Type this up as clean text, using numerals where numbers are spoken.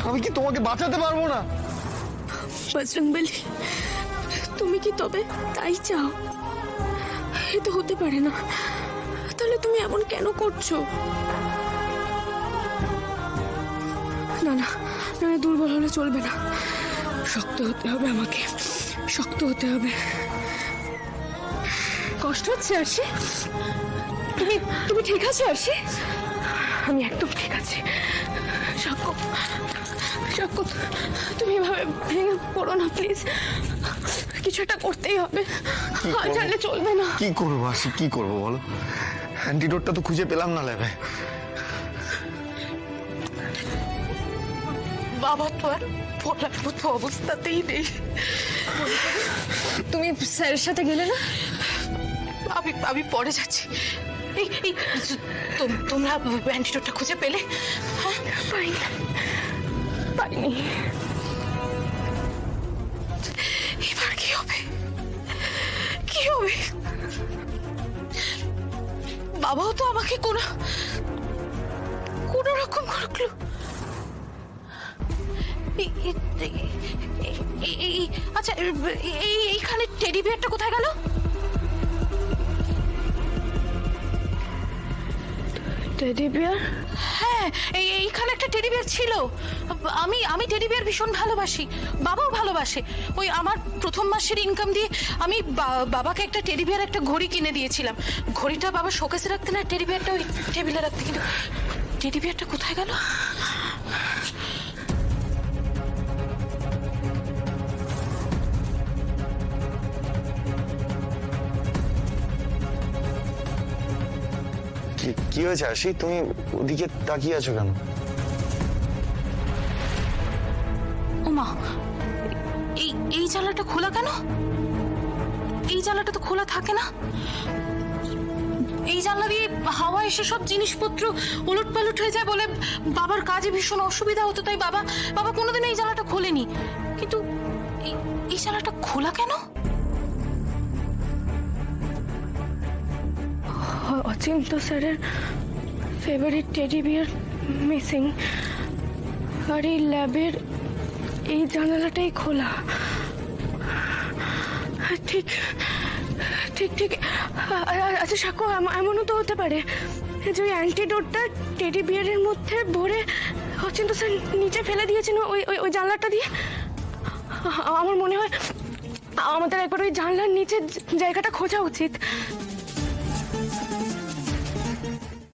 আমি কি তোমাকে বাঁচাতে পারবো না? বজরংবলী, তুমি কি তবে তাই চাও? এ তো হতে পারে না। তাহলে তুমি এমন কেন করছো? না না না, দুর্বল হলে চলবে না, শক্ত হতে হবে আমাকে, শক্ত হতে হবে। কষ্ট হচ্ছে আরশি? তুমি তুমি ঠিক আছো আরশি? আমি একদম ঠিক আছি। সাক্ষ্য সাক্ষ্য, তুমি এভাবে ভেঙে পড়ো না প্লিজ, কিছু একটা করতেই হবে, আর জানলে চলবে না। কি করবো আরশি, কি করবো বলো? অ্যান্টিডোটটা তো খুঁজে পেলাম না ল্যাবে। বাবা তো আর বলার মতো অবস্থাতেই নেই। তুমি স্যারের সাথে গেলে না? আমি আমি পরে যাচ্ছি। এই এই তোমরা অ্যান্টিডোটটা খুঁজে পেলে? হ্যাঁ, পাইনি। এবার কি হবে, কি হবে? বাবাও তো আমাকে কোনো রকম করলো। আচ্ছা, এইখানে টেডি বিয়ারটা কোথায় গেল? Teddy bear? হ্যাঁ, এইখানে একটা টেডি বিয়ার ছিল। আমি টেডি বিয়ার ভীষণ ভালোবাসি, বাবাও ভালোবাসে। ওই আমার প্রথম মাসের ইনকাম দিয়ে আমি বাবাকে একটা টেডি বিয়ার, একটা ঘড়ি কিনে দিয়েছিলাম। ঘড়িটা বাবা শোকেসে রাখতে না, টেডি বিয়ারটা ওই টেবিলে রাখতে। কিন্তু টেডি বিয়ারটা কোথায় গেল? কি হয়েছে আরশি, তুমি ওদিকে তাকিয়ে আছো কেন? ওমা, এই জানলাটা খোলা কেন? এই জানলাটা তো খোলা থাকে না। এই জানলা দিয়ে হাওয়া এসে সব জিনিসপত্র ওলট পালট হয়ে যায় বলে বাবার কাজে ভীষণ অসুবিধা হতো, তাই বাবা কোনোদিন এই জানলাটা খোলেনি। কিন্তু এই জানলাটা খোলা কেন? অচিন্ত স্যারের ফেভারিট টেডি বিয়ার মিসিং, আর এই ল্যাবের এই জানালাটাই খোলা। ঠিক ঠিক ঠিক। আচ্ছা সাক্ষ্য, এমনও তো হতে পারে যে ওই অ্যান্টিডোটটা টেডি বিয়ারের মধ্যে ভরে অচিন্ত স্যার নিচে ফেলে দিয়েছেন ওই জানলাটা দিয়ে। আমার মনে হয় আমাদের একবার ওই জানলার নিচে জায়গাটা খোঁজা উচিত।